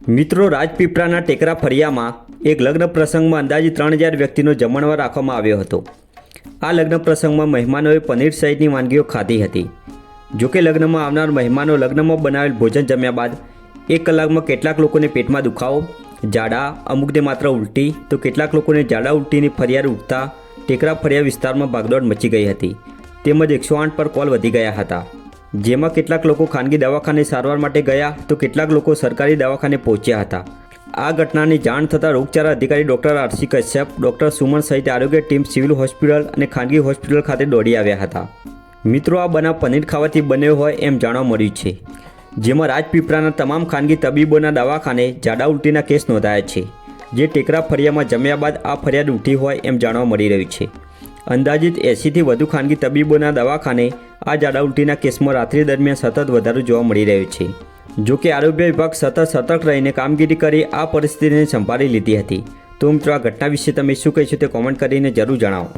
મિત્રો, રાજપીપળાના ટેકરા ફળિયામાં એક લગ્ન પ્રસંગમાં અંદાજે 3000 વ્યક્તિનો જમણવાર રાખવામાં આવ્યો હતો। આ લગ્ન પ્રસંગમાં મહેમાનોએ પનીર સહિતની વાનગીઓ ખાધી હતી। જોકે લગ્નમાં આવનાર મહેમાનો લગ્નમાં બનાવેલ ભોજન જમ્યા બાદ 1 કલાકમાં કેટલાક લોકોને પેટમાં દુખાવો, ઝાડા, અમુકને માત્ર ઉલટી તો કેટલાક લોકોને ઝાડા ઉલટીની ફરિયાદ ઉઠતા ટેકરા ફળિયા વિસ્તારમાં ભાગદોડ મચી ગઈ હતી। તેમજ 108 પર કોલ વધી ગયા હતા, જેમાં કેટલાક લોકો ખાનગી દવાખાને સારવાર માટે ગયા તો કેટલાક લોકો સરકારી દવાખાને પહોંચ્યા હતા। આ ઘટનાની જાણ થતાં રોગચાળા અધિકારી doctor RC Kashyap, doctor Suman સહિત આરોગ્ય ટીમ સિવિલ હોસ્પિટલ અને ખાનગી હોસ્પિટલ ખાતે દોડી આવ્યા હતા। મિત્રો, આ બનાવ પનીર ખાવાથી બન્યો હોય એમ જાણવા મળ્યું છે, જેમાં રાજપીપળાના તમામ ખાનગી તબીબોના દવાખાને ઝાડા ઉલટીના કેસ નોંધાયા છે, જે ટેકરા ફળિયામાં જમ્યા બાદ આ ફરિયાદ ઉઠી હોય એમ જાણવા મળી રહ્યું છે। અંદાજિત 80થી વધુ ખાનગી તબીબોના દવાખાને આ ઝાડા ઉલટીના કેસમાં રાત્રિ દરમિયાન સતત વધારો જોવા મળી રહ્યો છે। જોકે આરોગ્ય વિભાગ સતત સતર્ક રહીને કામગીરી કરી આ પરિસ્થિતિને સંભાળી લીધી હતી। તો મિત્રો, આ ઘટના વિશે તમે શું કહેશો તે કોમેન્ટ કરીને જરૂર જણાવો।